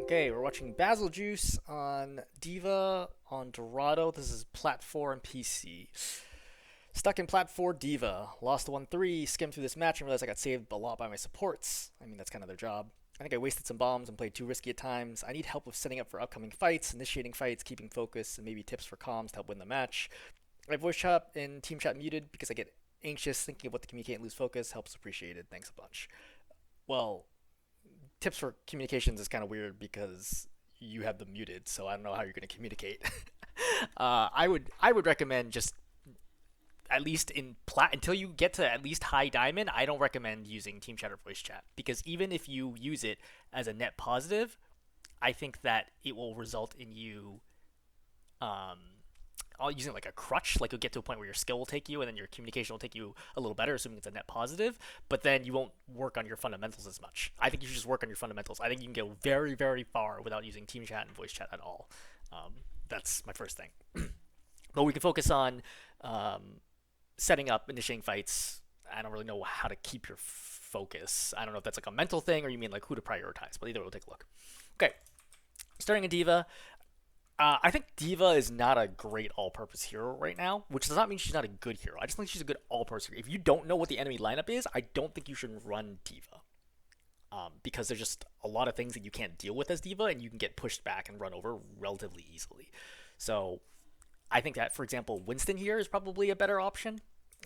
Okay, we're watching Bazelgeuse on Diva on Dorado. This is Plat4 and PC. Stuck in Plat4 Diva. Lost 1-3, skimmed through this match and realized I got saved a lot by my supports. I mean, that's kind of their job. I think I wasted some bombs and played too risky at times. I need help with setting up for upcoming fights, initiating fights, keeping focus, and maybe tips for comms to help win the match. My voice chat and team chat muted because I get anxious thinking of what to communicate and lose focus. Helps appreciated. Thanks a bunch. Well, tips for communications is kind of weird because you have them muted, so I don't know how you're going to communicate. I would recommend just at least in plat until you get to at least high diamond. I don't recommend using team chat or voice chat because even if you use it as a net positive, I think that it will result in you all using like a crutch. Like you'll get to a point where your skill will take you, and then your communication will take you a little better, assuming it's a net positive. But then you won't work on your fundamentals as much. I think you should just work on your fundamentals. I think you can go very, very far without using team chat and voice chat at all. That's my first thing. But we can focus on setting up, initiating fights. I don't really know how to keep your focus. I don't know if that's like a mental thing or you mean like who to prioritize. But either way, we'll take a look. Okay, starting a Diva. I think Diva is not a great all-purpose hero right now, which does not mean she's not a good hero. I just think she's a good all-purpose hero. If you don't know what the enemy lineup is, I don't think you should run Diva. Because there's just a lot of things that you can't deal with as Diva, and you can get pushed back and run over relatively easily. So I think that, for example, Winston here is probably a better option.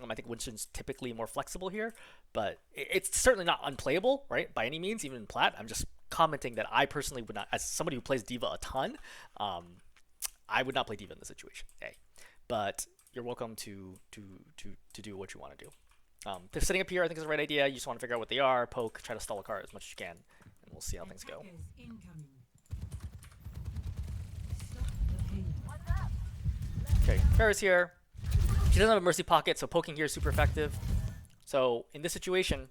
I think Winston's typically more flexible here, but it's certainly not unplayable, right? By any means, even in Plat. I'm just commenting that I personally would not, as somebody who plays Diva a ton, I would not play Diva in this situation. Okay, but you're welcome to do what you want to do. Setting up here, I think is the right idea. You just want to figure out what they are, poke, try to stall a card as much as you can, and we'll see how things go. Okay, Farrah's here. She doesn't have a mercy pocket, so poking here is super effective. So in this situation,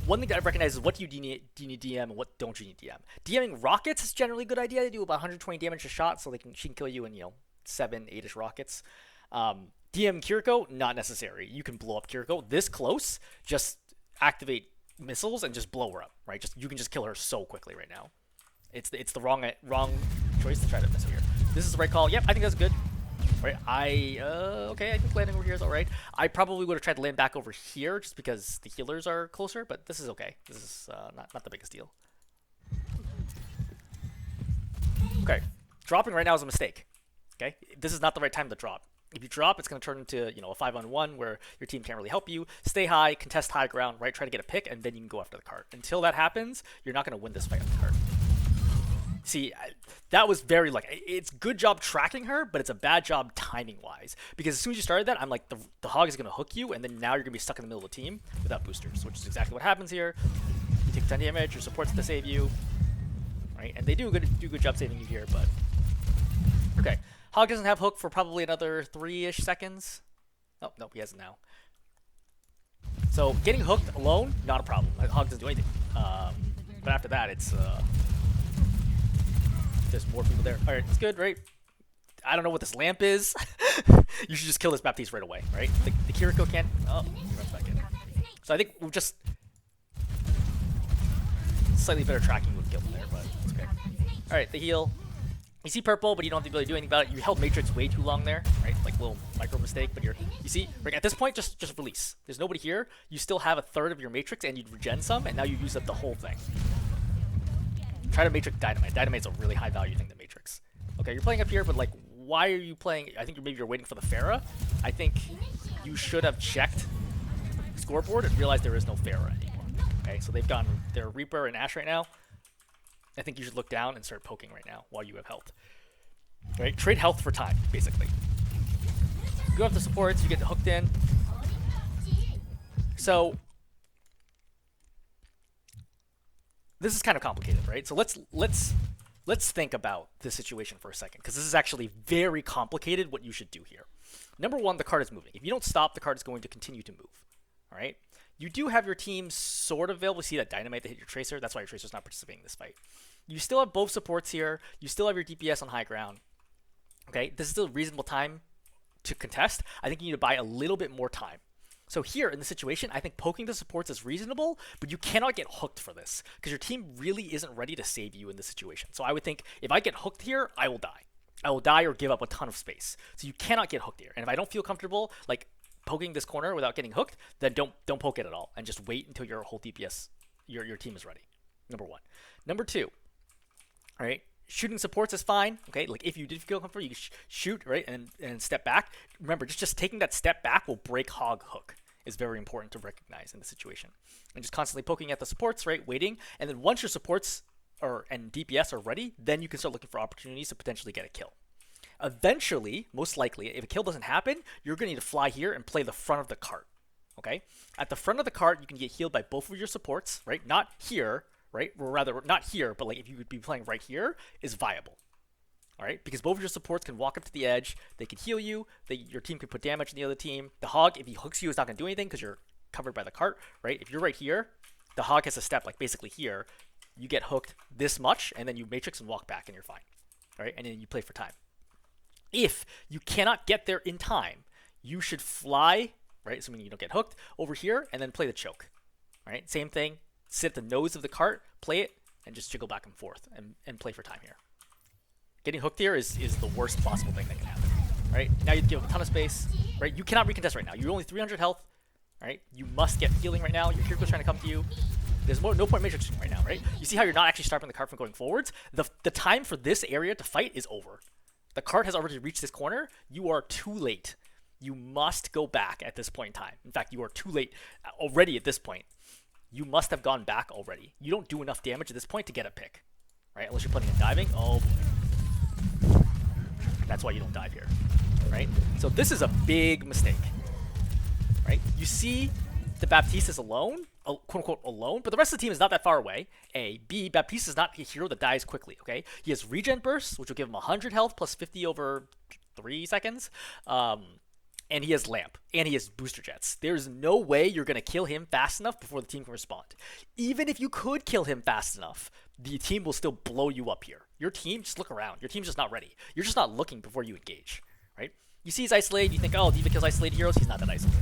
one thing that I recognize is what do you need DM and what don't you need DM. DMing rockets is generally a good idea. They do about 120 damage a shot, so she can kill you in 7, 8ish rockets. DM Kiriko, not necessary. You can blow up Kiriko this close. Just activate missiles and just blow her up. Right? You can just kill her so quickly right now. It's the wrong choice to try to miss her here. This is the right call. Yep, I think that's good. Right, okay, I think landing over here is alright. I probably would have tried to land back over here just because the healers are closer, but this is okay. This is not the biggest deal. Okay, dropping right now is a mistake. Okay, this is not the right time to drop. If you drop, it's going to turn into a 5-on-1 where your team can't really help you. Stay high, contest high ground, right? Try to get a pick, and then you can go after the card. Until that happens, you're not going to win this fight on the card. See, that was very it's good job tracking her, but it's a bad job timing wise. Because as soon as you started that, I'm like, the hog is going to hook you, and then now you're going to be stuck in the middle of the team without boosters, which is exactly what happens here. You take 10 damage, your support's to save you, right? And they do a good job saving you here, but okay. Hog doesn't have hook for probably another 3-ish seconds. Oh, no, he has it now. So getting hooked alone, not a problem. Hog doesn't do anything. But after that, it's there's more people there. All right, it's good, right? I don't know what this lamp is. You should just kill this Baptiste right away, right? The Kiriko can't. Oh, he runs back in. So I think we'll just slightly better tracking would kill them there, but it's okay. All right, the heal. You see purple, but you don't have to really do anything about it. You held Matrix way too long there, right? Like a little micro mistake, but you see, right, at this point, just release. There's nobody here. You still have a third of your Matrix, and you'd regen some, and now you use up the whole thing. Try to Matrix Dynamite. Dynamite's a really high value thing to Matrix. Okay, you're playing up here, but like, why are you playing? I think maybe you're waiting for the Farah. I think you should have checked scoreboard and realized there is no Farah anymore. Okay, so they've gone their Reaper and Ash right now. I think you should look down and start poking right now while you have health. Right, trade health for time, basically. Go up the supports, you get hooked in. So this is kind of complicated, right? So let's think about this situation for a second, because this is actually very complicated what you should do here. Number one, the card is moving. If you don't stop, the card is going to continue to move. All right? You do have your team sort of available. See that Dynamite that hit your Tracer? That's why your Tracer's not participating in this fight. You still have both supports here. You still have your DPS on high ground. Okay? This is still a reasonable time to contest. I think you need to buy a little bit more time. So here in this situation, I think poking the supports is reasonable, but you cannot get hooked for this because your team really isn't ready to save you in this situation. So I would think if I get hooked here, I will die. I will die or give up a ton of space. So you cannot get hooked here. And if I don't feel comfortable like poking this corner without getting hooked, then don't poke it at all and just wait until your whole DPS, your team is ready. Number one. Number two, all right, shooting supports is fine. Okay, like if you did feel comfortable, you can shoot, right, and step back. Remember, just taking that step back will break hog hook. Is very important to recognize in the situation. And just constantly poking at the supports, right, waiting, and then once your supports and DPS are ready, then you can start looking for opportunities to potentially get a kill. Eventually, most likely, if a kill doesn't happen, you're going to need to fly here and play the front of the cart. Okay? At the front of the cart, you can get healed by both of your supports, right? Not here, right? Or rather, not here, but like if you would be playing right here, is viable. All right, because both of your supports can walk up to the edge, they can heal you, your team can put damage on the other team. The hog, if he hooks you, is not going to do anything because you're covered by the cart, right? If you're right here, the hog has to step like basically here. You get hooked this much, and then you matrix and walk back, and you're fine, all right? And then you play for time. If you cannot get there in time, you should fly, right, assuming you don't get hooked, over here, and then play the choke, all right? Same thing, sit at the nose of the cart, play it, and just jiggle back and forth and play for time here. Getting hooked here is the worst possible thing that can happen, right? Now you give a ton of space, right? You cannot recontest right now. You're only 300 health, right? You must get healing right now. Your Kiriko's trying to come to you. There's no point matrixing right now, right? You see how you're not actually stopping the cart from going forwards? The time for this area to fight is over. The cart has already reached this corner. You are too late. You must go back at this point in time. In fact, you are too late already at this point. You must have gone back already. You don't do enough damage at this point to get a pick, right? Unless you're planning on diving. Oh, boy. That's why you don't dive here, right? So this is a big mistake, right? You see the Baptiste is alone, quote-unquote alone, but the rest of the team is not that far away. A. B. Baptiste is not a hero that dies quickly, okay? He has regen bursts, which will give him 100 health plus 50 over 3 seconds. And he has lamp, and he has booster jets. There's no way you're going to kill him fast enough before the team can respond. Even if you could kill him fast enough, the team will still blow you up here. Your team, just look around. Your team's just not ready. You're just not looking before you engage, right? You see he's isolated, you think, oh, D.Va kills isolated heroes. He's not that isolated,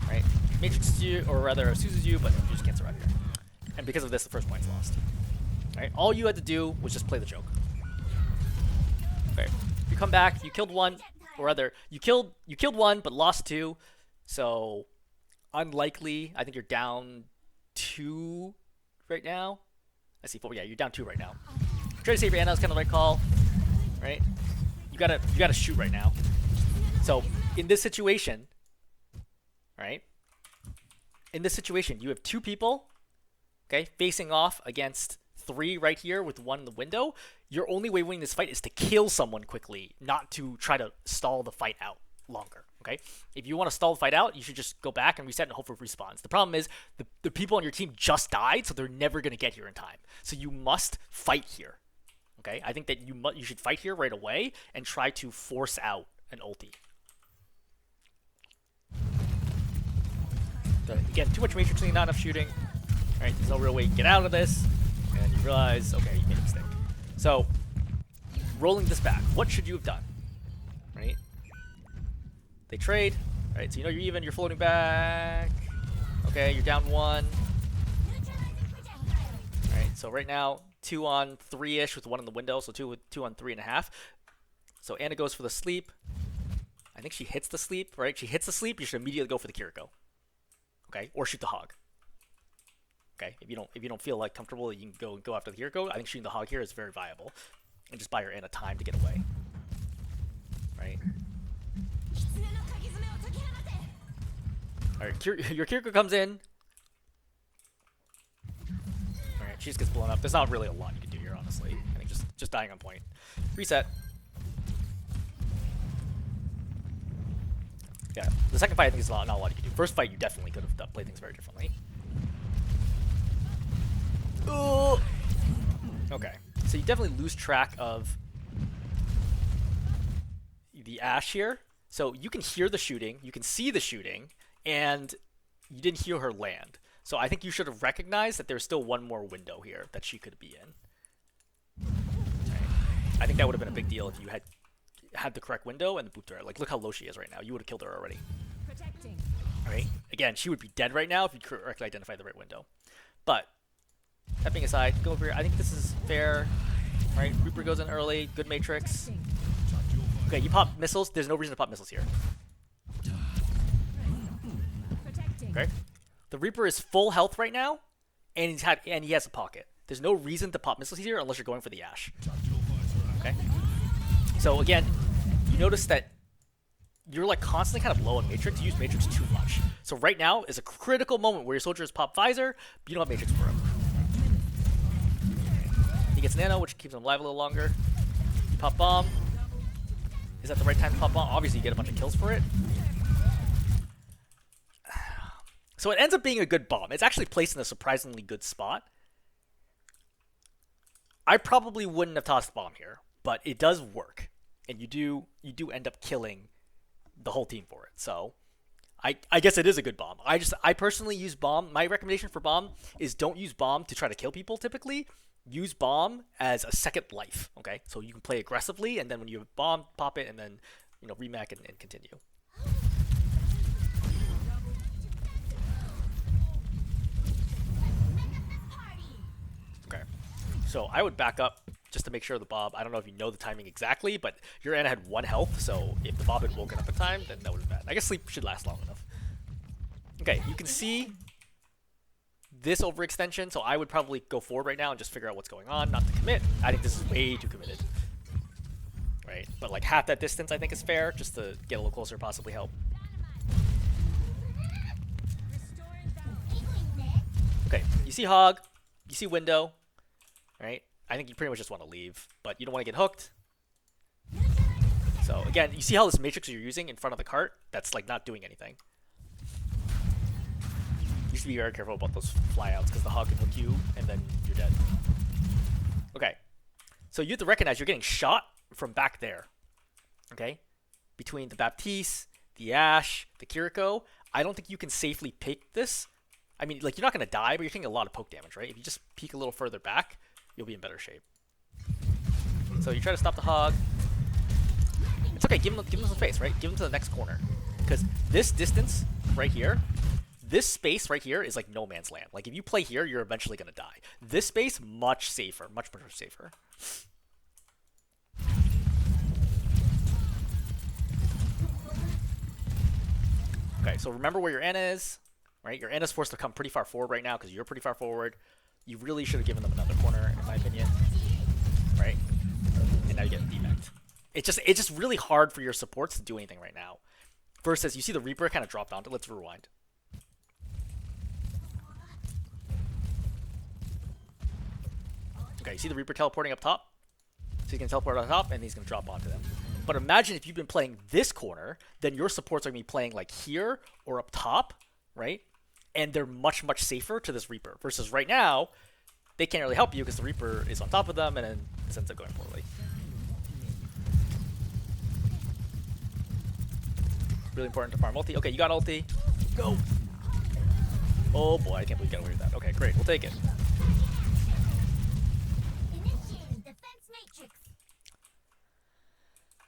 right? Matrixes you, or rather, Suses you, but you just can't survive here. And because of this, the first point's lost. Right? All you had to do was just play the joke. Okay. You come back, you killed one, or rather, you killed one, but lost two. So, unlikely. I think you're down 2 right now. I see 4. Yeah, you're down 2 right now. Try to save your Ana is kind of the right call, right? You gotta shoot right now. So, in this situation, right? In this situation, you have 2 people, okay, facing off against 3 right here with 1 in the window. Your only way of winning this fight is to kill someone quickly, not to try to stall the fight out longer, okay? If you want to stall the fight out, you should just go back and reset and hope for respawns. The problem is the people on your team just died, so they're never going to get here in time. So you must fight here, okay? I think that you should fight here right away and try to force out an ulti. So again, too much matrixing, not enough shooting. All right, there's no real way to get out of this. And you realize, okay, you made a mistake. So, rolling this back, what should you have done? Right? They trade. Right, so you know you're even, you're floating back. Okay, you're down 1. Alright, so right now, 2 on 3-ish with 1 in the window, so 2 on 3.5. So Ana goes for the sleep. I think she hits the sleep, right? She hits the sleep, you should immediately go for the Kiriko. Okay, or shoot the hog. Okay, if you don't feel like comfortable, you can go after the Kiriko. I think shooting the hog here is very viable, and just buy your Ana time to get away. Right. All right, your Kiriko comes in. All right, she just gets blown up. There's not really a lot you can do here, honestly. I think just dying on point. Reset. Yeah, the second fight I think is not a lot you can do. First fight you definitely could have played things very differently. Ooh. Okay, so you definitely lose track of the Ashe here. So you can hear the shooting, you can see the shooting, and you didn't hear her land. So I think you should have recognized that there's still 1 more window here that she could be in. Right. I think that would have been a big deal if you had the correct window and the booped her. Like, look how low she is right now. You would have killed her already. Right? Again, she would be dead right now if you correctly identified the right window. But that being aside, go over here. I think this is fair. Right? Reaper goes in early. Good Matrix. Okay, you pop missiles. There's no reason to pop missiles here. Okay? The Reaper is full health right now, and he has a pocket. There's no reason to pop missiles here unless you're going for the Ashe. Okay? So again, you notice that you're like constantly kind of low on Matrix. You use Matrix too much. So right now is a critical moment where your soldiers pop Visor, but you don't have Matrix for him. He gets Nano, which keeps him alive a little longer. You pop Bomb. Is that the right time to pop Bomb? Obviously, you get a bunch of kills for it. So it ends up being a good bomb. It's actually placed in a surprisingly good spot. I probably wouldn't have tossed Bomb here, but it does work. And you do end up killing the whole team for it. So I guess it is a good bomb. I personally use Bomb. My recommendation for Bomb is don't use Bomb to try to kill people typically. Use Bomb as a second life, okay? So you can play aggressively, and then when you have Bomb, pop it, and then, you know, remake and continue. Okay. So I would back up just to make sure the Bob, I don't know if you know the timing exactly, but your Ana had 1 health, so if the Bob had woken up in time, then that would have been bad. I guess sleep should last long enough. Okay, you can see this overextension, so I would probably go forward right now and just figure out what's going on, not to commit. I think this is way too committed. Right? But like half that distance I think is fair, just to get a little closer, possibly help. Okay, you see Hog, you see Window, right? I think you pretty much just want to leave, but you don't want to get hooked. So again, you see how this Matrix you're using in front of the cart, that's like not doing anything. You should be very careful about those flyouts because the Hog can hook you and then you're dead. Okay, so you have to recognize you're getting shot from back there. Okay, between the Baptiste, the Ashe, the Kiriko, I don't think you can safely pick this. I mean, like, you're not going to die, but you're taking a lot of poke damage, right? If you just peek a little further back, you'll be in better shape. So you try to stop the Hog. It's okay, give him some space, right? Give him to the next corner. Because this distance right here, this space right here is like no man's land. Like, if you play here, you're eventually going to die. This space, much safer. Much safer. Okay, so remember where your Ana is, right? Your Ana's forced to come pretty far forward right now because you're pretty far forward. You really should have given them another corner, in my opinion. Right? And now you get demeched. It's just really hard for your supports to do anything right now. Versus, you see the Reaper kind of drop down. Let's rewind. Okay, you see the Reaper teleporting up top? So he's going to teleport on top, and he's going to drop onto them. But imagine if you've been playing this corner, then your supports are going to be playing like here or up top, right? And they're much safer to this Reaper. Versus right now, they can't really help you because the Reaper is on top of them, and then this ends up going poorly. Really important to farm ulti. Okay, you got ulti. Go! Oh boy, I can't believe you got away with that. Okay, great. We'll take it.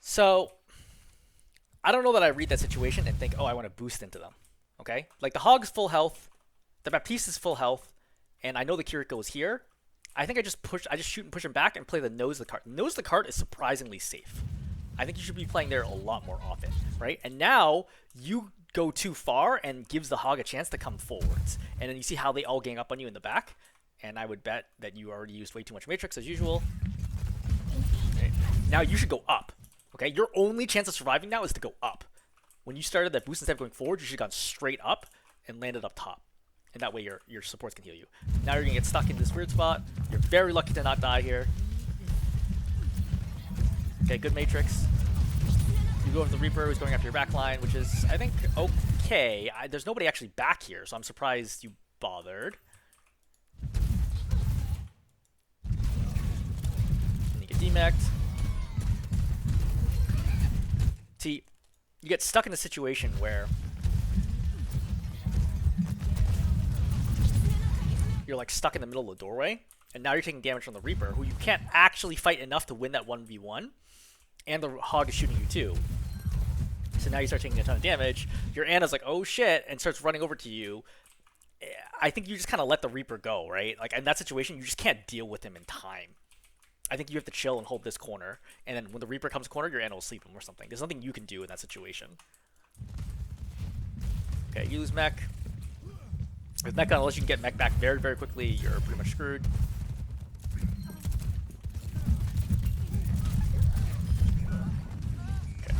So, I don't know that I read that situation and think, oh, I want to boost into them. Okay? Like, the Hog's full health, the Baptiste is full health, and I know the Kiriko is here. I think I just shoot and push him back and play the nose of the cart. Nose of the cart is surprisingly safe. I think you should be playing there a lot more often, right? And now, you go too far and gives the Hog a chance to come forwards. And then you see how they all gang up on you in the back. And I would bet that you already used way too much Matrix as usual. Okay. Now you should go up. Okay, your only chance of surviving now is to go up. When you started that boost, instead of going forward, you should have gone straight up and landed up top. And that way your supports can heal you. Now you're going to get stuck in this weird spot. You're very lucky to not die here. Okay, good Matrix. You go with the Reaper who's going after your back line, which is, I think, okay. There's nobody actually back here, so I'm surprised you bothered. And you get demeched. See, you get stuck in a situation where you're like stuck in the middle of the doorway, and now you're taking damage from the Reaper, who you can't actually fight enough to win that 1v1, and the Hog is shooting you too. So now you start taking a ton of damage. Your Ana's like, oh shit, and starts running over to you. I think you just kind of let the Reaper go, right? Like in that situation, you just can't deal with him in time. I think you have to chill and hold this corner, and then when the Reaper comes corner, your Ana will sleep him or something. There's nothing you can do in that situation. Okay, you lose mech. With mech, unless you can get mech back very, very quickly, you're pretty much screwed. Okay.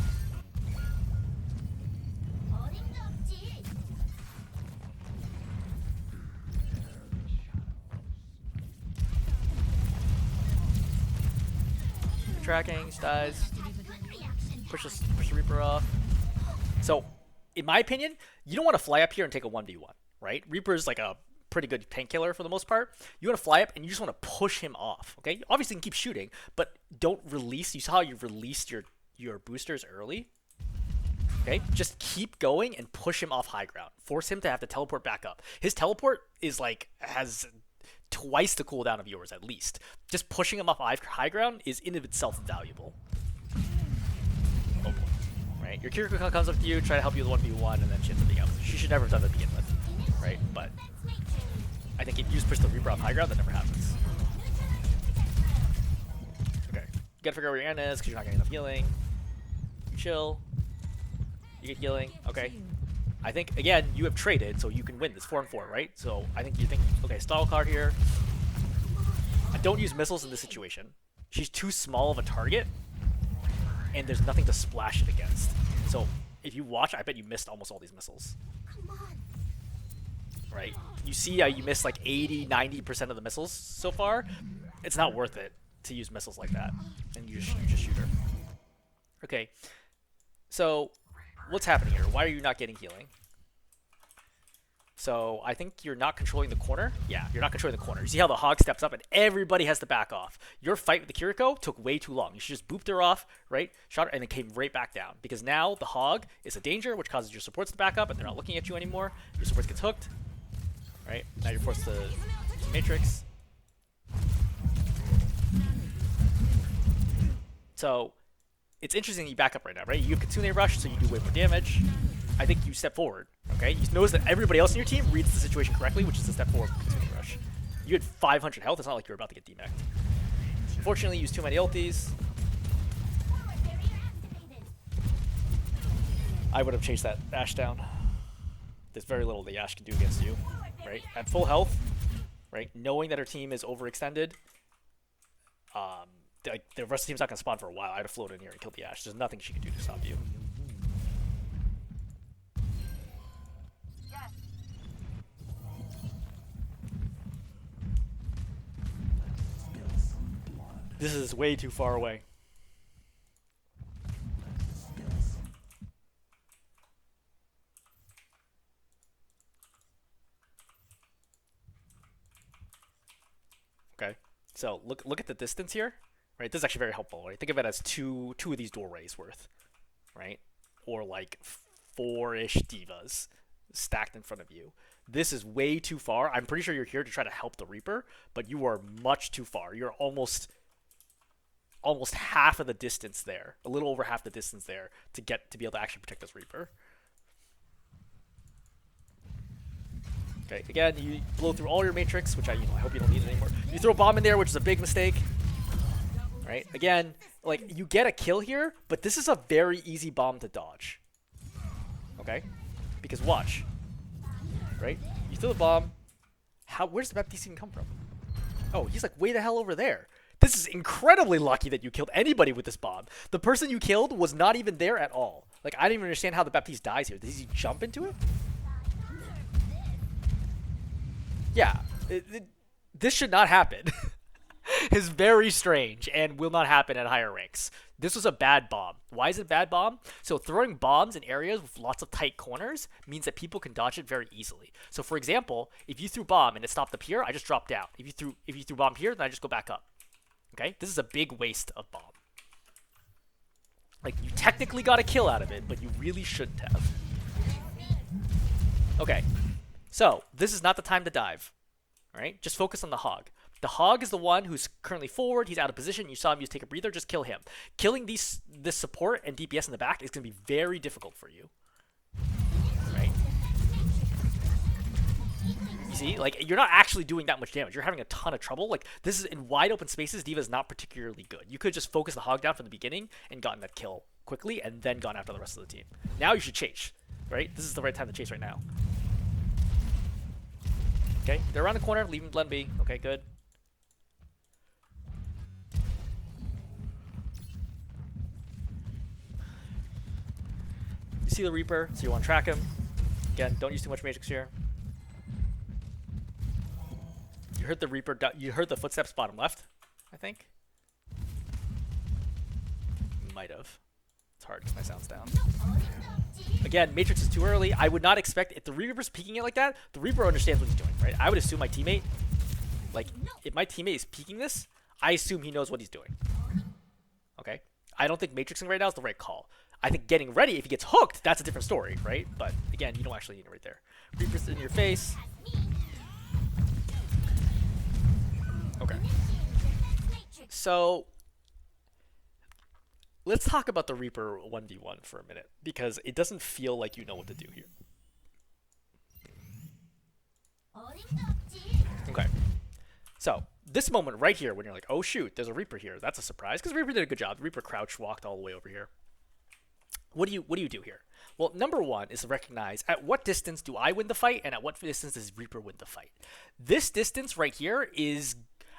Tracking, just dies. Push the Reaper off. So, in my opinion, you don't want to fly up here and take a 1v1, right? Reaper's like a pretty good tank killer for the most part. You want to fly up and you just want to push him off, okay? Obviously, you can keep shooting, but don't release. You saw how you released your boosters early? Okay? Just keep going and push him off high ground. Force him to have to teleport back up. His teleport is like, has twice the cooldown of yours at least. Just pushing him off high ground is in of itself valuable. Oh boy. Right? Your Kiriko comes up to you, try to help you with 1v1, and then she ends up being out. She should never have done that to begin with. Right? But I think if you just push the Reaper off high ground, that never happens. Okay. You gotta figure out where your Ana is because you're not getting enough healing. You chill. You get healing. Okay. I think, again, you have traded, so you can win this 4-4, right? So I think you think, okay, stall card here. I don't use missiles in this situation. She's too small of a target, and there's nothing to splash it against. So if you watch, I bet you missed almost all these missiles. Right? You see how you missed like 80, 90% of the missiles so far? It's not worth it to use missiles like that. And you just shoot her. Okay. So what's happening here? Why are you not getting healing? So I think you're not controlling the corner. Yeah, you're not controlling the corner. You see how the Hog steps up and everybody has to back off. Your fight with the Kiriko took way too long. You should just booped her off, right? Shot her and then came right back down. Because now the Hog is a danger, which causes your supports to back up and they're not looking at you anymore. Your supports gets hooked. Right? Now you're forced to Matrix. So it's interesting that you back up right now, right? You have Kitsune Rush, so you do way more damage. I think you step forward, okay? You notice that everybody else in your team reads the situation correctly, which is to step forward with Kitsune Rush. You had 500 health. It's not like you were about to get demeched. Unfortunately, you used too many ultis. I would have chased that Ashe down. There's very little the Ashe can do against you, right? At full health, right? Knowing that her team is overextended, the rest of the team's not going to spawn for a while. I'd have floated in here and killed the Ashe. There's nothing she can do to stop you. This is way too far away. Okay, so look at the distance here, right? This is actually very helpful, right? Think of it as two of these doorways worth, right? Or like 4-ish divas stacked in front of you. This is way too far. I'm pretty sure you're here to try to help the Reaper, but you are much too far. You're almost half of the distance there, a little over half the distance there to be able to actually protect this Reaper. Okay, again, you blow through all your Matrix, which I hope you don't need it anymore. You throw a bomb in there, which is a big mistake. Right? Again, like, you get a kill here, but this is a very easy bomb to dodge. Okay? Because watch. Right? You throw the bomb. Where's the Baptiste even come from? Oh, he's like way the hell over there. This is incredibly lucky that you killed anybody with this bomb. The person you killed was not even there at all. Like, I don't even understand how the Baptiste dies here. Does he jump into it? Yeah, this should not happen. It's very strange and will not happen at higher ranks. This was a bad bomb. Why is it a bad bomb? So throwing bombs in areas with lots of tight corners means that people can dodge it very easily. So for example, if you threw bomb and it stopped up here, I just drop down. If you threw bomb here, then I just go back up. Okay? This is a big waste of bomb. Like, you technically got a kill out of it, but you really shouldn't have. Okay. So, this is not the time to dive, all right? Just focus on the Hog. The Hog is the one who's currently forward. He's out of position. You saw him use Take a Breather. Just kill him. Killing this support and DPS in the back is going to be very difficult for you. Right? You see? Like, you're not actually doing that much damage. You're having a ton of trouble. Like, this is in wide open spaces. D.Va is not particularly good. You could just focus the Hog down from the beginning and gotten that kill quickly and then gone after the rest of the team. Now you should chase. Right? This is the right time to chase right now. Okay, they're around the corner. Leave him, let him be. Okay, good. You see the Reaper, so you want to track him. Again, don't use too much Matrix here. You heard the Reaper. You heard the footsteps bottom left, I think. You might have. It's hard because my sound's down. Again, Matrix is too early. I would not expect, if the Reaper's peeking it like that, the Reaper understands what he's doing, right? I would assume my teammate, like, if my teammate is peeking this, I assume he knows what he's doing. Okay? I don't think Matrixing right now is the right call. I think getting ready, if he gets hooked, that's a different story, right? But, again, you don't actually need it right there. Reaper's in your face. Okay. So, let's talk about the Reaper 1v1 for a minute, because it doesn't feel like you know what to do here. Okay. So, this moment right here, when you're like, oh shoot, there's a Reaper here, that's a surprise, because Reaper did a good job. The Reaper crouch walked all the way over here. What do you do here? Well, number one is to recognize at what distance do I win the fight, and at what distance does Reaper win the fight. This distance right here is,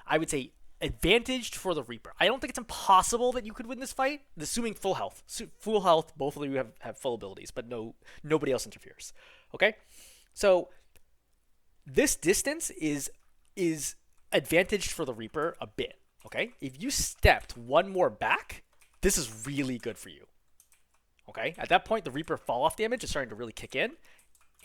I would say, advantaged for the Reaper. I don't think it's impossible that you could win this fight, assuming full health. Full health, both of you have full abilities, but nobody else interferes. Okay? So this distance is advantaged for the Reaper a bit. Okay? If you stepped one more back, this is really good for you. Okay? At that point, the Reaper fall off damage is starting to really kick in,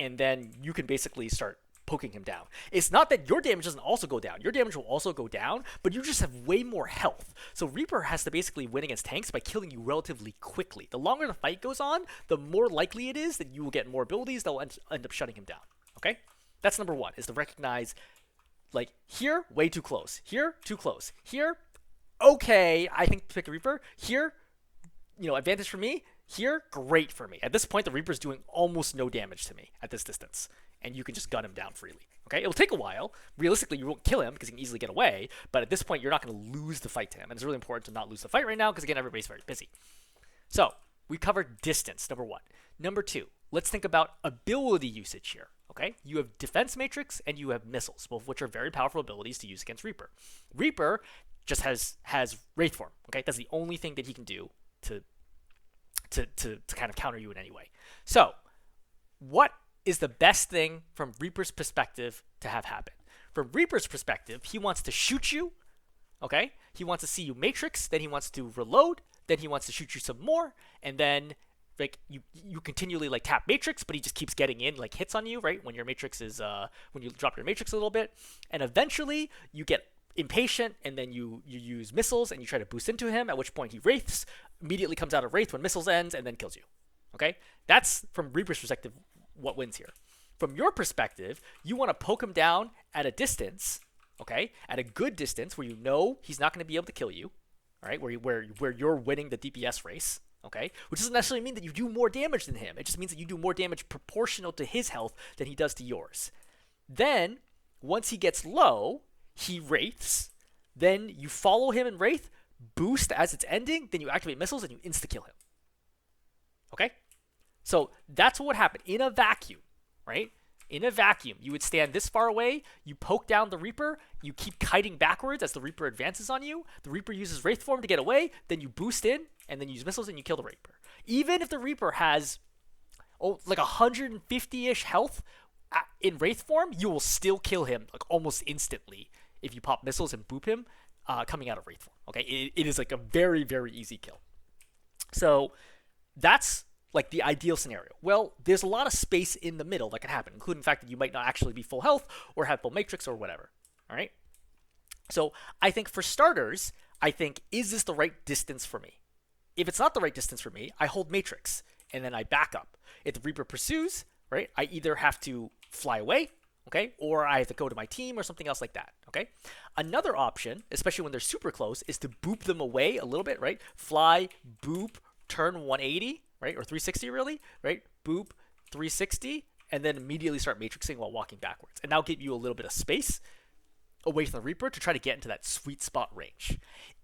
and then you can basically start poking him down. It's not that your damage doesn't also go down. Your damage will also go down, but you just have way more health. So Reaper has to basically win against tanks by killing you relatively quickly. The longer the fight goes on, the more likely it is that you will get more abilities that will end up shutting him down. Okay? That's number one, is to recognize, like, here, way too close. Here, too close. Here, okay, I think pick a Reaper. Here, advantage for me. Here, great for me. At this point, the Reaper's doing almost no damage to me at this distance, and you can just gun him down freely. Okay, it'll take a while. Realistically, you won't kill him because he can easily get away, but at this point, you're not going to lose the fight to him, and it's really important to not lose the fight right now because, again, everybody's very busy. So, we covered distance, number one. Number two, let's think about ability usage here. Okay, you have defense matrix and you have missiles, both of which are very powerful abilities to use against Reaper. Reaper just has Wraith form. Okay, that's the only thing that he can do to kind of counter you in any way. So, what is the best thing from Reaper's perspective to have happen? From Reaper's perspective, he wants to shoot you, okay? He wants to see you matrix, then he wants to reload, then he wants to shoot you some more, and then like you continually like tap matrix, but he just keeps getting in like hits on you, right? When your matrix is when you drop your matrix a little bit, and eventually you get impatient, and then you use missiles and you try to boost into him, at which point he wraiths, immediately comes out of wraith when missiles ends, and then kills you. Okay, that's from Reaper's perspective what wins here. From your perspective, you want to poke him down at a distance, okay, at a good distance where you know he's not going to be able to kill you, all right, where you're winning the DPS race, okay, which doesn't necessarily mean that you do more damage than him. It just means that you do more damage proportional to his health than he does to yours. Then once he gets low, he wraiths, then you follow him in wraith, boost as it's ending, then you activate missiles and you insta-kill him. Okay? So that's what would happen in a vacuum, right? In a vacuum, you would stand this far away, you poke down the Reaper, you keep kiting backwards as the Reaper advances on you, the Reaper uses Wraith form to get away, then you boost in, and then use missiles and you kill the Reaper. Even if the Reaper has like 150-ish health in Wraith form, you will still kill him like almost instantly if you pop missiles and boop him coming out of Wraith form. Okay, it is like a very, very easy kill. So that's like the ideal scenario. Well, there's a lot of space in the middle that can happen, including the fact that you might not actually be full health or have full matrix or whatever. All right. So I think for starters, is this the right distance for me? If it's not the right distance for me, I hold matrix and then I back up. If the Reaper pursues, right, I either have to fly away okay? Or I have to go to my team or something else like that, okay? Another option, especially when they're super close, is to boop them away a little bit, right? Fly, boop, turn 180, right? Or 360 really, right? Boop, 360, and then immediately start matrixing while walking backwards. And that'll give you a little bit of space away from the Reaper to try to get into that sweet spot range.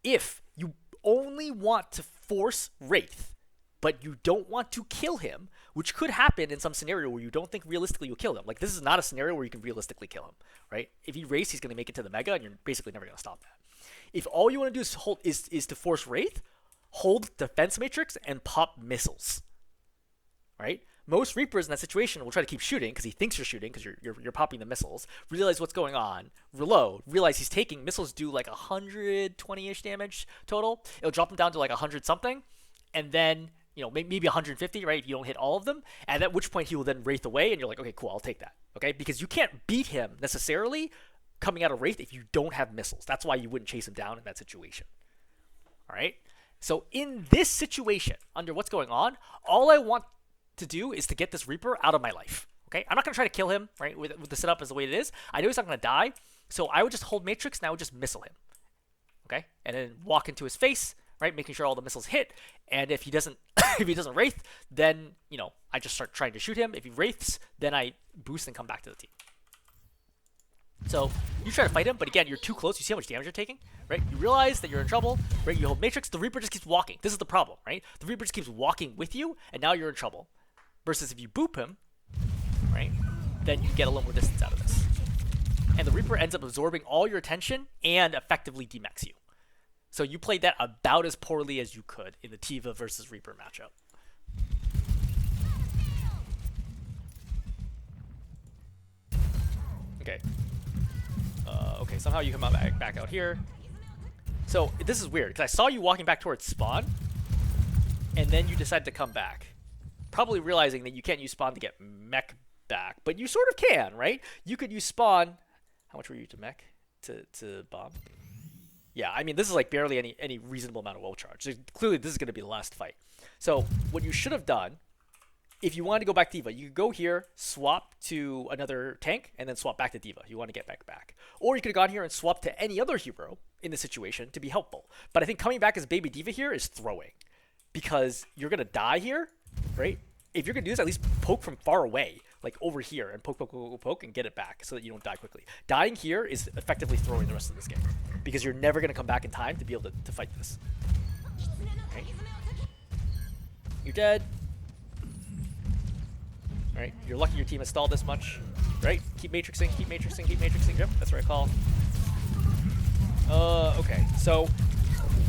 If you only want to force Wraith, but you don't want to kill him, which could happen in some scenario where you don't think realistically you'll kill him. Like, this is not a scenario where you can realistically kill him, right? If he Wraiths, he's going to make it to the Mega, and you're basically never going to stop that. If all you want to do is hold is to force Wraith, hold Defense Matrix and pop missiles, right? Most Reapers in that situation will try to keep shooting because he thinks you're shooting because you're popping the missiles. Realize what's going on, reload, realize he's taking missiles do like 120-ish damage total. It'll drop him down to like 100 something, and then maybe 150, right? If you don't hit all of them, and at which point he will then Wraith away, and you're like, okay, cool, I'll take that, okay? Because you can't beat him necessarily coming out of Wraith if you don't have missiles. That's why you wouldn't chase him down in that situation. All right. So in this situation, under what's going on, all I want to do is to get this Reaper out of my life. Okay, I'm not going to try to kill him, right, with the setup as the way it is. I know he's not going to die, so I would just hold Matrix, and I would just missile him. Okay, and then walk into his face, right, making sure all the missiles hit, and if he doesn't if he doesn't Wraith, then, I just start trying to shoot him. If he Wraiths, then I boost and come back to the team. So you try to fight him, but again, you're too close. You see how much damage you're taking, right? You realize that you're in trouble, right? You hold Matrix, the Reaper just keeps walking. This is the problem, right? The Reaper just keeps walking with you, and now you're in trouble. Versus if you boop him, right, then you get a little more distance out of this. And the Reaper ends up absorbing all your attention and effectively demax you. So you played that about as poorly as you could in the Tiva versus Reaper matchup. Okay. Okay, somehow you come out back out here. So this is weird, because I saw you walking back towards spawn, and then you decide to come back. Probably realizing that you can't use spawn to get mech back, but you sort of can, right? You could use spawn. How much were you to mech? To bomb? Yeah, I mean, this is like barely any reasonable amount of will charge. So clearly, this is going to be the last fight. So what you should have done, if you wanted to go back to Diva, you could go here, swap to another tank, and then swap back to Diva. You want to get back. Or you could have gone here and swapped to any other hero in the situation to be helpful. But I think coming back as Baby Diva here is throwing, because you're going to die here, right? If you're going to do this, at least poke from far away, like over here, and poke, and get it back so that you don't die quickly. Dying here is effectively throwing the rest of this game, because you're never going to come back in time to be able to fight this. Right? You're dead. Right? You're lucky your team has stalled this much. Right? Keep matrixing. Yep, that's the right call. Okay, so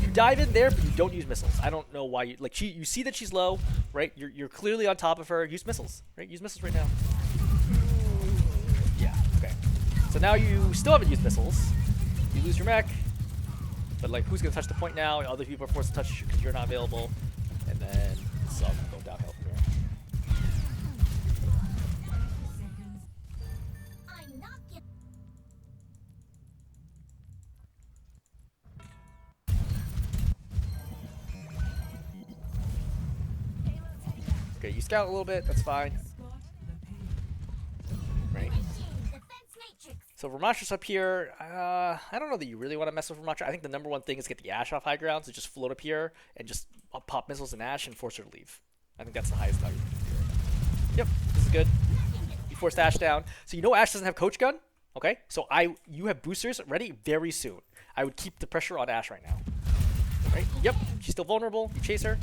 you dive in there, but you don't use missiles. I don't know why you see that she's low, right? You're clearly on top of her. Use missiles, right? Use missiles right now. Yeah, okay. So now you still haven't used missiles. You lose your mech, but like, who's gonna touch the point now? Other people are forced to touch because you're not available, and then it's all gonna go downhill from here. Okay, you scout a little bit, that's fine. Right? So Ramasha's up here. I don't know that you really want to mess with Ramasha. I think the number one thing is get the Ashe off high ground, so just float up here and just pop missiles in Ashe and force her to leave. I think that's the highest value. Yep, this is good. You forced Ashe down. So you know Ashe doesn't have Coach Gun? Okay, so you have boosters ready very soon. I would keep the pressure on Ashe right now. Right? Yep, she's still vulnerable. You chase her.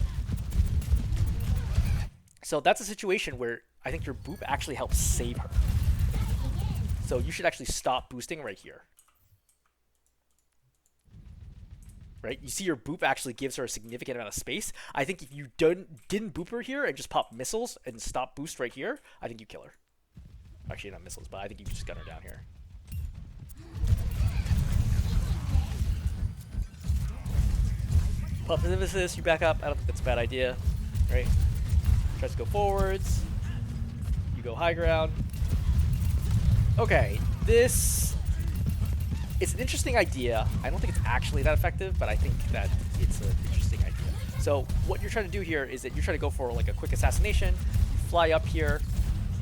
So that's a situation where I think your boop actually helps save her. So you should actually stop boosting right here. Right? You see your boop actually gives her a significant amount of space. I think if you didn't boop her here and just pop missiles and stop boost right here, I think you kill her. Actually, not missiles, but I think you just gun her down here. Pop emphasis, you back up. I don't think that's a bad idea. Right? Tries to go forwards. You go high ground. Okay, it's an interesting idea. I don't think it's actually that effective, but I think that it's an interesting idea. So what you're trying to do here is that you're trying to go for like a quick assassination. You fly up here,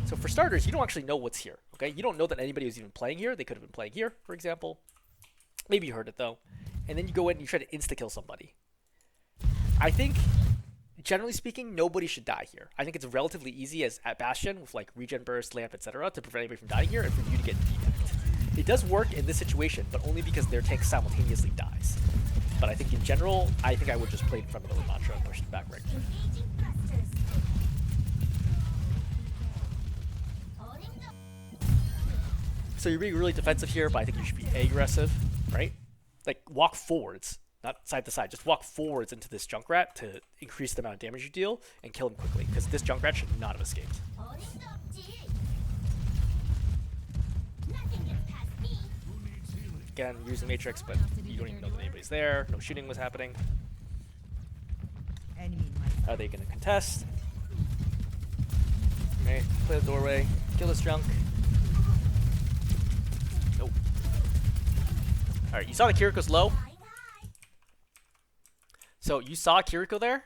So for starters, you don't actually know what's here, okay? You don't know that anybody was even playing here. They could have been playing here, for example. Maybe you heard it, though. And then you go in and you try to insta-kill somebody. I think, generally speaking, nobody should die here. I think it's relatively easy as at Bastion with like regen burst, lamp, etc. to prevent anybody from dying here and for you to get defect. It does work in this situation, but only because their tank simultaneously dies. But I think in general, I think I would just play in front of the mantra and push it back right here. So you're being really defensive here, but I think you should be aggressive, right? Like, walk forwards, not side to side. Just walk forwards into this Junkrat to increase the amount of damage you deal and kill him quickly, because this Junkrat should not have escaped. Again, using Matrix, but you don't even know that anybody's there. No shooting was happening. Are they going to contest? Okay, play the doorway, kill this Junk. Nope. Alright, you saw the Kiriko's low. So you saw Kiriko there.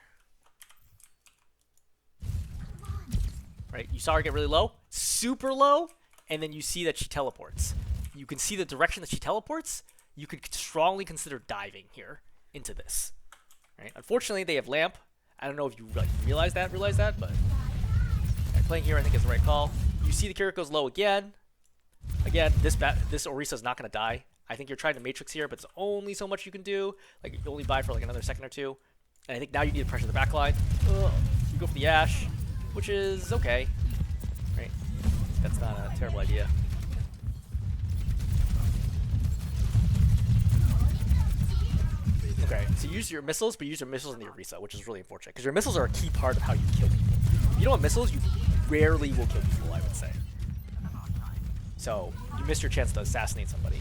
Right, you saw her get really low, super low, and then you see that she teleports. You can see the direction that she teleports. You could strongly consider diving here into this. Right? Unfortunately, they have lamp. I don't know if you like realize that, but right, playing here I think is the right call. You see the Kiriko's low again. Again, this Orisa's not going to die. I think you're trying to Matrix here, but there's only so much you can do. Like, you only buy for like another second or two. And I think now you need to pressure the back line. You go for the Ashe, which is okay. Right? That's not a terrible idea. Okay, so use your missiles, but use your missiles in the Orisa, which is really unfortunate, because your missiles are a key part of how you kill people. If you don't have missiles, you rarely will kill people, I would say. So, you missed your chance to assassinate somebody.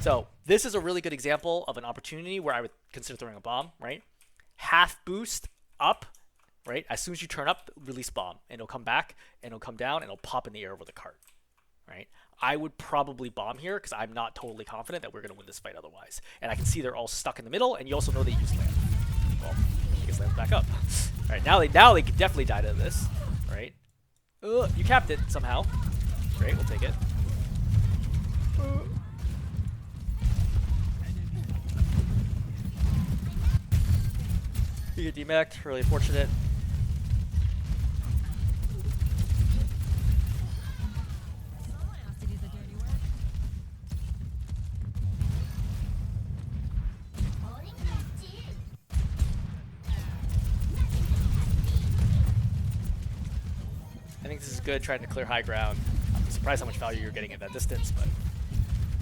So, this is a really good example of an opportunity where I would consider throwing a bomb, right? Half boost up, right? As soon as you turn up, release bomb, and it'll come back, and it'll come down, and it'll pop in the air over the cart, right? I would probably bomb here because I'm not totally confident that we're going to win this fight otherwise. And I can see they're all stuck in the middle, and you also know they use lamp. Well, I guess lamp's back up. All right, now they could definitely die to this, right? You capped it somehow. Great, we'll take it. You get demec'd, really unfortunate. I think this is good, trying to clear high ground. I'm surprised how much value you're getting at that distance, but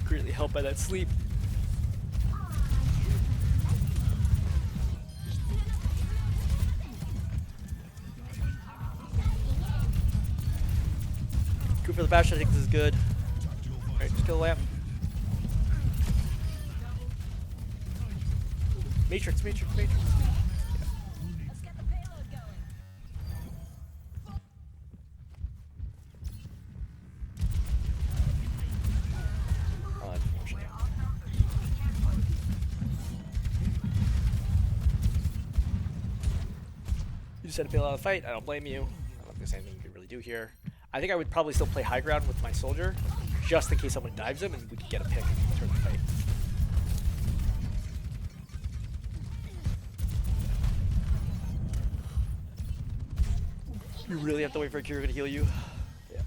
greatly helped by that sleep. Go for the Bastion, I think this is good. Alright, just kill the lamp. Matrix. You just had to bail out of the fight. I don't blame you. I don't think there's anything you can really do here. I think I would probably still play high ground with my soldier, just in case someone dives him and we could get a pick and turn the fight. You really have to wait for a Kiriko to heal you. Yeah.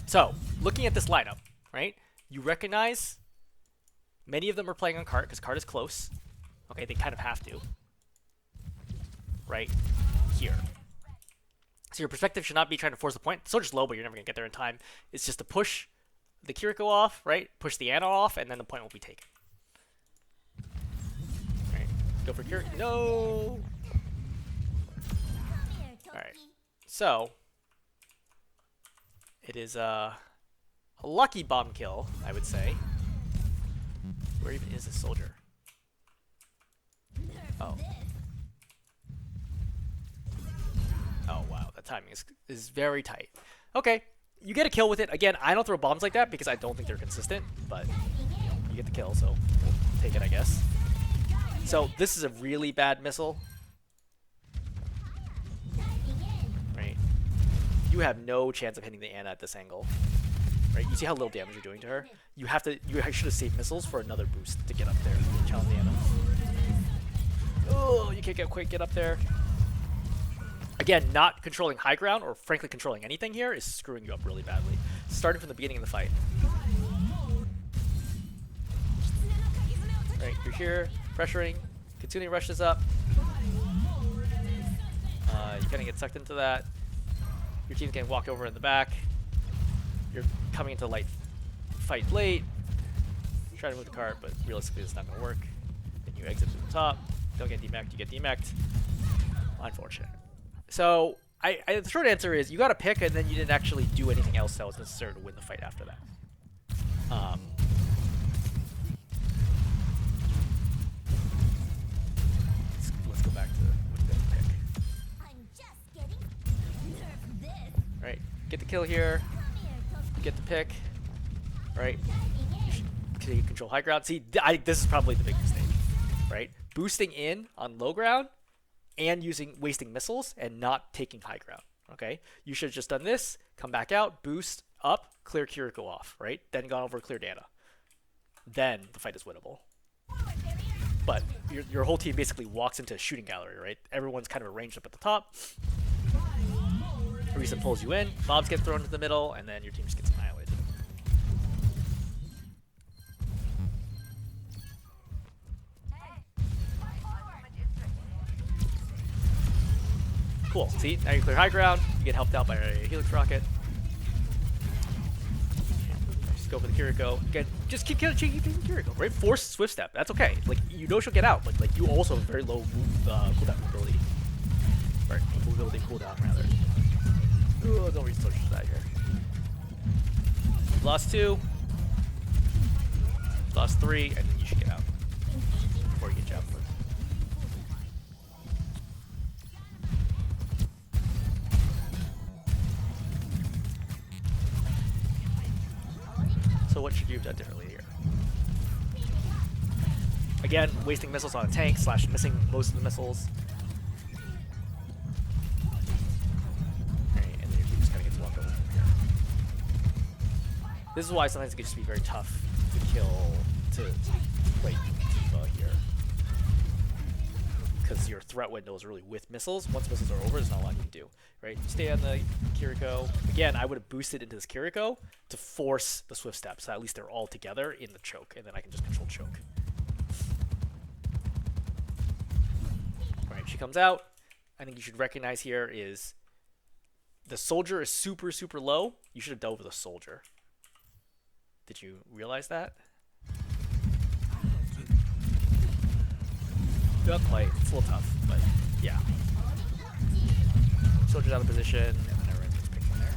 So, looking at this lineup, right? You recognize many of them are playing on cart because cart is close. Okay, they kind of have to. Right here. So your perspective should not be trying to force the point. Soldier's low, but you're never going to get there in time. It's just to push the Kiriko off, right? Push the Ana off, and then the point will be taken. Alright, go for Kiriko. No! Alright, so it is a lucky bomb kill, I would say. Where even is this soldier? Oh. Oh, wow. That timing is very tight. Okay. You get a kill with it. Again, I don't throw bombs like that because I don't think they're consistent, but you get the kill, so we'll take it, I guess. So this is a really bad missile. you have no chance of hitting the Ana at this angle. Right? You see how little damage you're doing to her? You should have saved missiles for another boost to get up there and challenge the Ana. Oh, you can't quite get up there. Again, not controlling high ground, or frankly controlling anything here, is screwing you up really badly. Starting from the beginning of the fight. Right, you're here, pressuring, Kitsune rushes up. You kind of get sucked into that. Your team's getting walked over in the back. You're coming into light fight late. You're trying to move the cart, but realistically it's not going to work. Then you exit to the top. Don't get demeched, you get demeched. Unfortunate. So, the short answer is you got to pick, and then you didn't actually do anything else that was necessary to win the fight after that. Let's go back to what you got to pick. I'm just getting this. Right, get the kill here. Get the pick. Right, you control high ground. See, this is probably the big mistake. Right, boosting in on low ground and wasting missiles and not taking high ground. Okay, you should have just done this, come back out, boost up, clear Kiriko off, right? Then gone over, clear Dana. Then the fight is winnable. But your whole team basically walks into a shooting gallery, right? Everyone's kind of arranged up at the top. Arisa pulls you in, Bobs get thrown into the middle, and then your team just gets annihilated. Cool. See, now you clear high ground. You get helped out by a Helix rocket. Just go for the Kiriko. Again, just keep taking Kiriko. Right? Force Swift Step. That's okay. Like, you know she'll get out. Like you also have very low cooldown mobility. Right, mobility cooldown rather. Ooh, don't reach social side here. Lost 2. Lost 3, and then you should get out before you get javelin. So what should you have done differently here? Again, wasting missiles on a tank / missing most of the missiles. Right, and then your team just kind of gets walked over here. This is why sometimes it can just be very tough to kill, to play Tifa here. Because your threat window is really with missiles. Once missiles are over, there's not a lot you can do. Right? Stay on the Kiriko. Again, I would have boosted into this Kiriko to force the Swift Step, so at least they're all together in the choke, and then I can just control choke. Alright, she comes out. I think you should recognize here is the soldier is super, super low. You should have dove with a soldier. Did you realize that? Not quite. It's a little tough, but yeah. Soldier's out of position, and then everyone gets picked in there.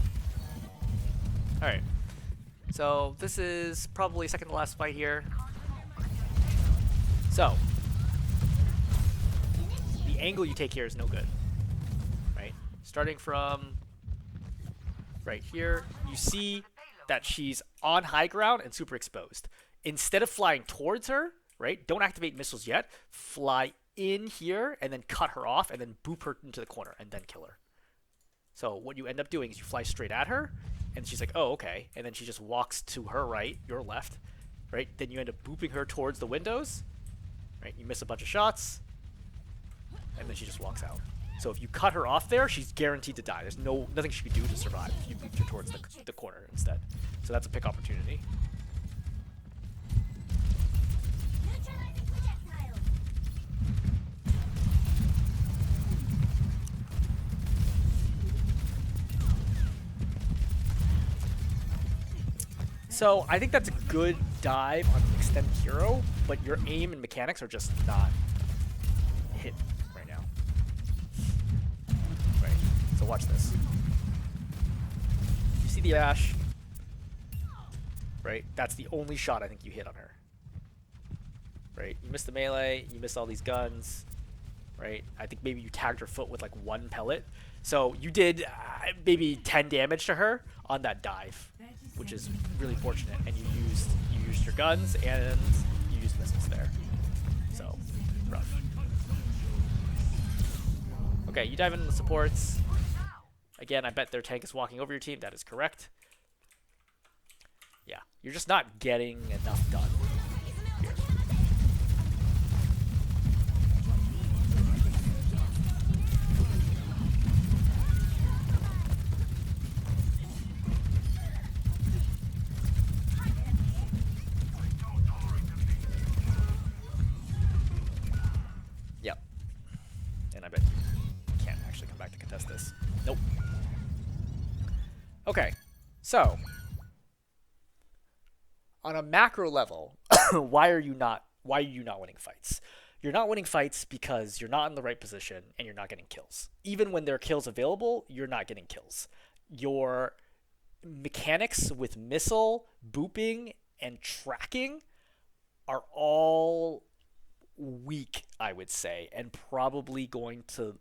Alright. So, this is probably second to last fight here. So, the angle you take here is no good. Right? Starting from right here, you see that she's on high ground and super exposed. Instead of flying towards her, right? Don't activate missiles yet. Fly in here and then cut her off and then boop her into the corner and then kill her. So what you end up doing is you fly straight at her and she's like, oh, okay. And then she just walks to her right, your left, right? Then you end up booping her towards the windows, right? You miss a bunch of shots and then she just walks out. So if you cut her off there, she's guaranteed to die. There's nothing she can do to survive if you booped her towards the corner instead. So that's a pick opportunity. So I think that's a good dive on an extended hero, but your aim and mechanics are just not hit right now. Right, so watch this. You see the Ash, right? That's the only shot I think you hit on her. Right, you missed the melee, you missed all these guns, right? I think maybe you tagged her foot with like 1 pellet. So you did maybe 10 damage to her on that dive, which is really fortunate. And you used your guns and you used missiles there. So rough. Okay, you dive into the supports. Again, I bet their tank is walking over your team. That is correct. Yeah, you're just not getting enough done here. Yep. And I bet you can't actually come back to contest this. Nope. Okay, so on a macro level, why are you not winning fights? You're not winning fights because you're not in the right position and you're not getting kills. Even when there are kills available, you're not getting kills. Your mechanics with missile, booping, and tracking are all weak, I would say, and probably going to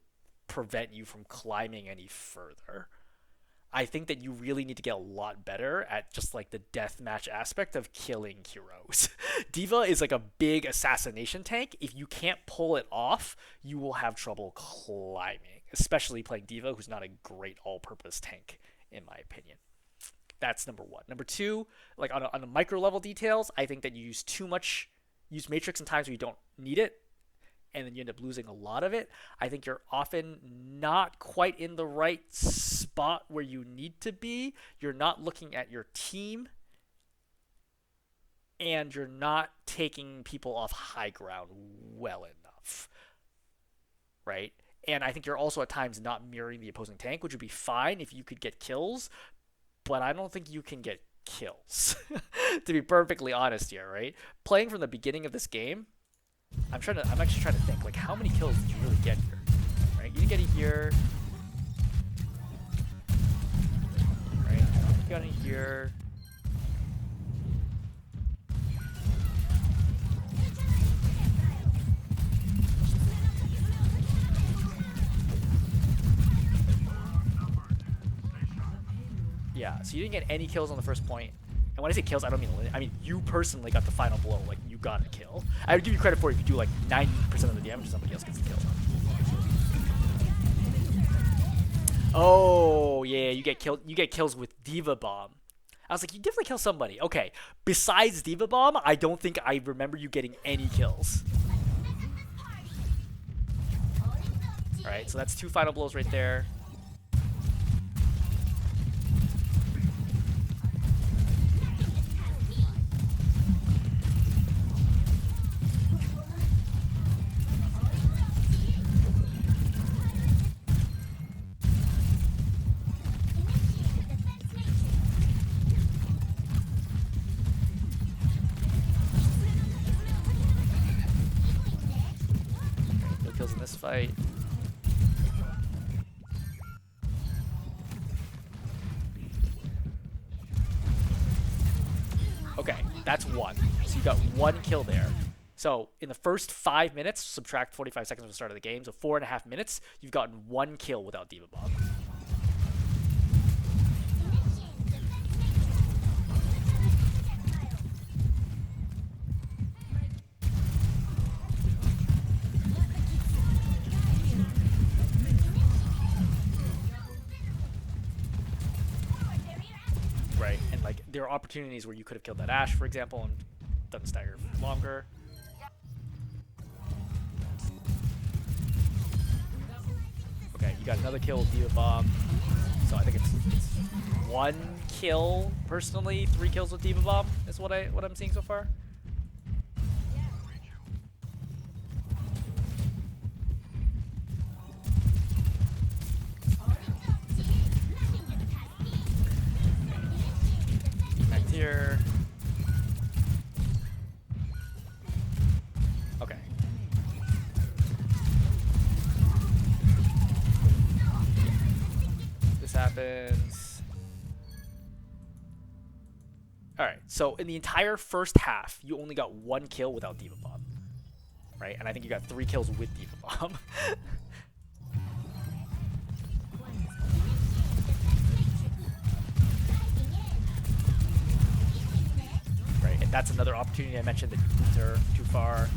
prevent you from climbing any further. I think that you really need to get a lot better at just like the deathmatch aspect of killing heroes. D.Va is like a big assassination tank. If you can't pull it off, you will have trouble climbing, especially playing D.Va, who's not a great all-purpose tank, in my opinion. That's number one. Number two, like on a micro level details, I think that you use Matrix in times where you don't need it, and then you end up losing a lot of it. I think you're often not quite in the right spot where you need to be. You're not looking at your team, and you're not taking people off high ground well enough, right? And I think you're also at times not mirroring the opposing tank, which would be fine if you could get kills, but I don't think you can get kills, to be perfectly honest here, right? Playing from the beginning of this game, I'm actually trying to think, like, how many kills did you really get here? Right? You didn't get it here. Right? You got it here. Yeah, so you didn't get any kills on the first point. And when I say kills, I don't mean you personally got the final blow. Like, you got a kill. I would give you credit for it if you do like 90% of the damage, somebody else gets the kill. Oh yeah, you get kills with D.Va Bomb. I was like, you definitely kill somebody. Okay, besides D.Va Bomb, I don't think I remember you getting any kills. All right, so that's 2 final blows right there. Kills in this fight. Okay, that's 1. So you got 1 kill there. So in the first 5 minutes, subtract 45 seconds from the start of the game, so 4.5 minutes, you've gotten 1 kill without D.Va Bomb. Right, and like there are opportunities where you could have killed that Ashe, for example, and done stagger longer. Okay, you got another kill with D.Va Bomb. So I think it's 1 kill personally, 3 kills with D.Va Bomb is what I'm seeing so far. Here. Okay. This happens. Alright, so in the entire first half, you only got 1 kill without D.Va Bomb. Right? And I think you got 3 kills with D.Va Bomb. And that's another opportunity I mentioned that you moved her too far.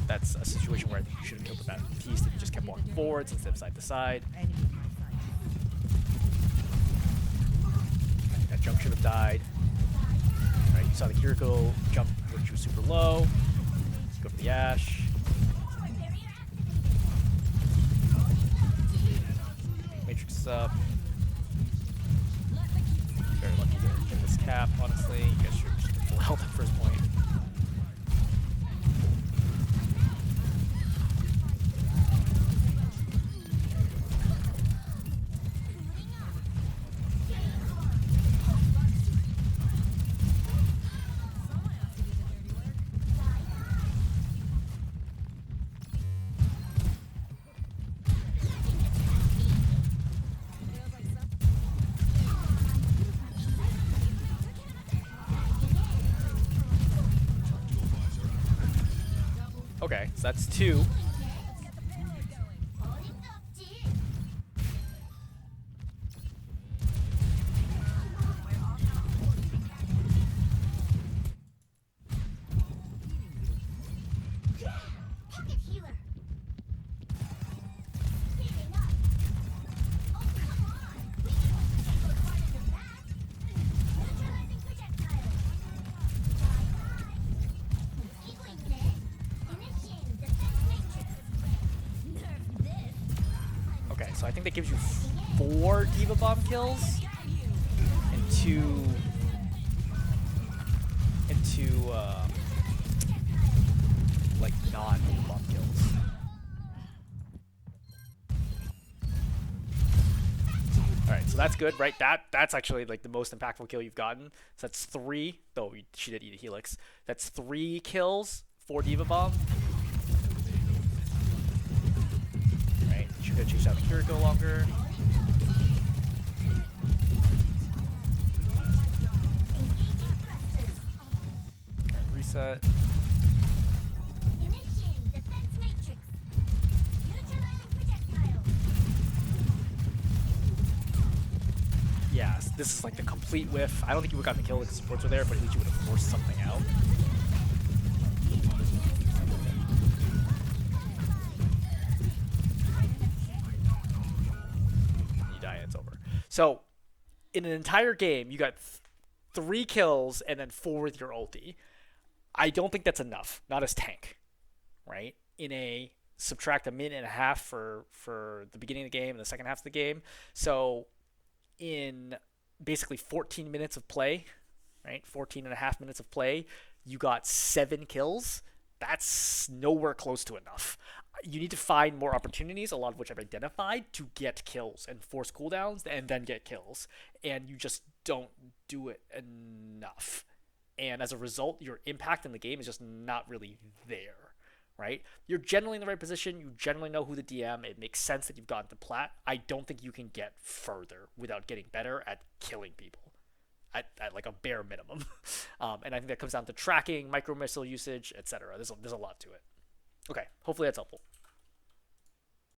That's a situation where I think you should have killed the Baptiste if you just kept walking forwards instead of side to side. That jump should have died. Right, you saw the Kiriko jump, which was super low. Go for the Ashe. Matrix is up. Very lucky to get this cap, honestly. You guys should just full health at first point. Okay, so that's 2. Okay, so I think that gives you 4 Diva Bomb kills and 2 like non-Diva Bomb kills. Alright, so that's good, right? That's actually like the most impactful kill you've gotten. So that's 3, though she did eat a Helix. That's 3 kills, 4 Diva Bomb. Right, she could have chased out the Kiriko longer. Alright, reset. Yeah, this is like the complete whiff. I don't think you would have gotten the kill if the supports were there, but at least you would have forced something out. You die and it's over. So, in an entire game, you got 3 kills and then 4 with your ulti. I don't think that's enough. Not as tank, right? In a subtract a minute and a half for the beginning of the game and the second half of the game. So in basically 14 minutes of play, right? 14 and a half minutes of play, you got 7 kills. That's nowhere close to enough. You need to find more opportunities, a lot of which I've identified, to get kills and force cooldowns and then get kills. And you just don't do it enough. And as a result, your impact in the game is just not really there, right? You're generally in the right position. You generally know who the DM. It makes sense that you've gotten to Plat. I don't think you can get further without getting better at killing people at like a bare minimum. And I think that comes down to tracking, micro missile usage, etc. There's a lot to it. Okay, hopefully that's helpful.